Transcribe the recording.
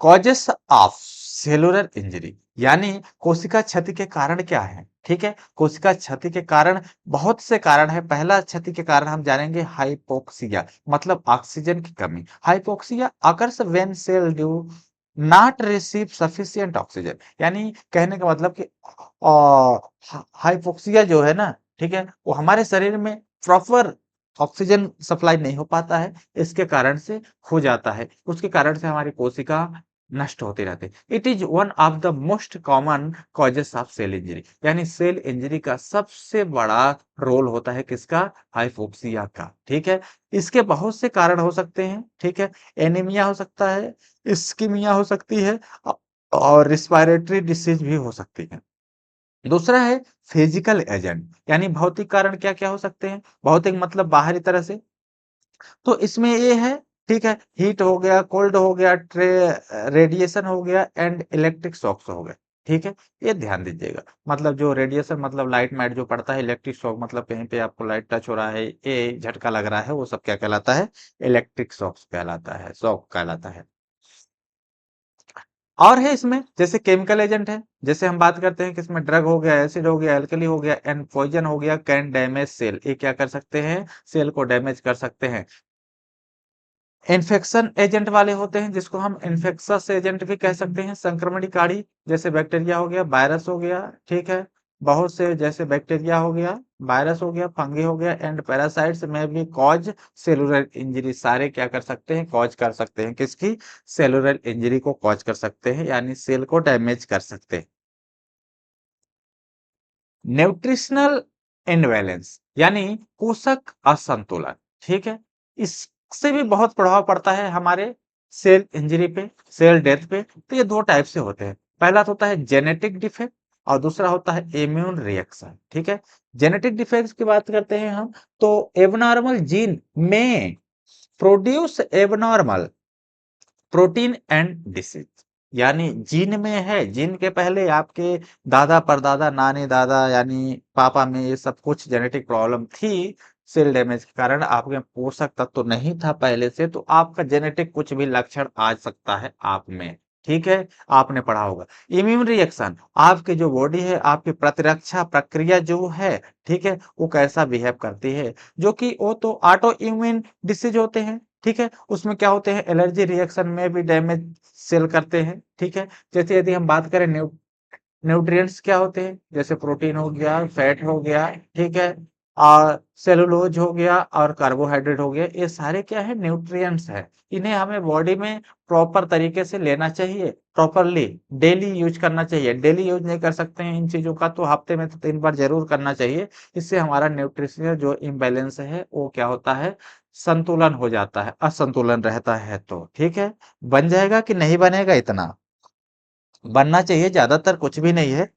Causes of cellular injury यानी कोशिका क्षति के कारण क्या है? ठीक है, कोशिका क्षति के कारण बहुत से कारण है। पहला क्षति के कारण हम जानेंगे हाइपोक्सिया मतलब ऑक्सीजन की कमी। Hypoxia occurs when cell do not receive sufficient oxygen यानी कहने का मतलब कि हाइपोक्सिया जो है ना, ठीक है, वो हमारे शरीर में प्रॉपर ऑक्सीजन सप्लाई नहीं हो पाता है, इसके कारण से हो जाता है। उसके कारण से हमारी कोशिका नष्ट होते रहते हैं। It is one of the most common causes of cell injury यानी सेल इंजरी का सबसे बड़ा रोल होता है किसका? हाइपोक्सिया का। ठीक है, इसके बहुत से कारण हो सकते हैं। ठीक है, एनीमिया हो सकता है, इस्कीमिया हो सकती है और रिस्पायरेटरी डिसीज भी हो सकती है। दूसरा है फिजिकल एजेंट यानी भौतिक कारण क्या क्या हो सकते हैं? भौतिक मतलब बाहरी तरह से, तो इसमें ये है, ठीक है, हीट हो गया, कोल्ड हो गया, रेडिएशन हो गया एंड इलेक्ट्रिक शॉक्स हो गए। ठीक है, ये ध्यान दीजिएगा। मतलब जो रेडिएशन मतलब लाइट माइट जो पड़ता है, इलेक्ट्रिक शॉक मतलब कहीं पे आपको लाइट टच हो रहा है, ये झटका लग रहा है, वो सब क्या कहलाता है? इलेक्ट्रिक शॉक्स कहलाता है, शॉक कहलाता है। और है इसमें जैसे केमिकल एजेंट है, जैसे हम बात करते हैं कि इसमें ड्रग हो गया, एसिड हो गया, एल्कली हो गया एंड पॉइजन हो गया, कैन डैमेज सेल। ये क्या कर सकते हैं? सेल को डैमेज कर सकते हैं। इन्फेक्शन एजेंट वाले होते हैं जिसको हम इन्फेक्शस एजेंट भी कह सकते हैं। संक्रमणकारी जैसे बैक्टीरिया हो गया, वायरस हो गया, ठीक है, बहुत से जैसे बैक्टीरिया हो गया, वायरस हो गया, फंगी हो गया एंड पैरासाइट्स में भी कॉज सेलुलर इंजरी। सारे क्या कर सकते हैं? कॉज कर सकते हैं किसकी? सेलुलर इंजरी को कॉज कर सकते हैं यानी सेल को डैमेज कर सकते हैं। न्यूट्रिशनल इनबैलेंस यानी पोषक असंतुलन। ठीक है, इससे भी बहुत प्रभाव पड़ता है हमारे सेल इंजरी पे, सेल डेथ पे। तो ये दो टाइप से होते हैं। पहला तो होता है जेनेटिक डिफेक्ट और दूसरा होता है इम्यून रिएक्शन। ठीक है, जेनेटिक डिफेक्ट्स की बात करते हैं हम, तो एबनॉर्मल जीन में produce abnormal protein and disease यानी जीन में है, जीन के पहले आपके दादा परदादा नानी दादा यानी पापा में ये सब कुछ जेनेटिक प्रॉब्लम थी। सेल डैमेज के कारण आपके पोषक तत्व तो नहीं था पहले से, तो आपका जेनेटिक कुछ भी लक्षण आ सकता है आप में। ठीक है, आपने पढ़ा होगा। इम्यून रिएक्शन आपके जो बॉडी है, आपकी प्रतिरक्षा प्रक्रिया जो है, ठीक है, वो कैसा बिहेव करती है, जो कि वो तो ऑटो इम्यून डिसीज होते हैं। ठीक है, उसमें क्या होते हैं? एलर्जी रिएक्शन में भी डैमेज सेल करते हैं। ठीक है, जैसे यदि हम बात करें न्यूट्रिएंट्स क्या होते हैं, जैसे प्रोटीन हो गया, फैट हो गया, ठीक है, और सेलुलोज हो गया और कार्बोहाइड्रेट हो गया, ये सारे क्या है? न्यूट्रिएंट्स है। इन्हें हमें बॉडी में प्रॉपर तरीके से लेना चाहिए, प्रॉपरली डेली यूज करना चाहिए। डेली यूज नहीं कर सकते हैं इन चीजों का, तो हफ्ते में तो 3 बार जरूर करना चाहिए। इससे हमारा न्यूट्रिशनल जो इम्बैलेंस है वो क्या होता है? संतुलन हो जाता है, असंतुलन रहता है। तो ठीक है, बन जाएगा कि नहीं बनेगा? इतना बनना चाहिए, ज्यादातर कुछ भी नहीं है।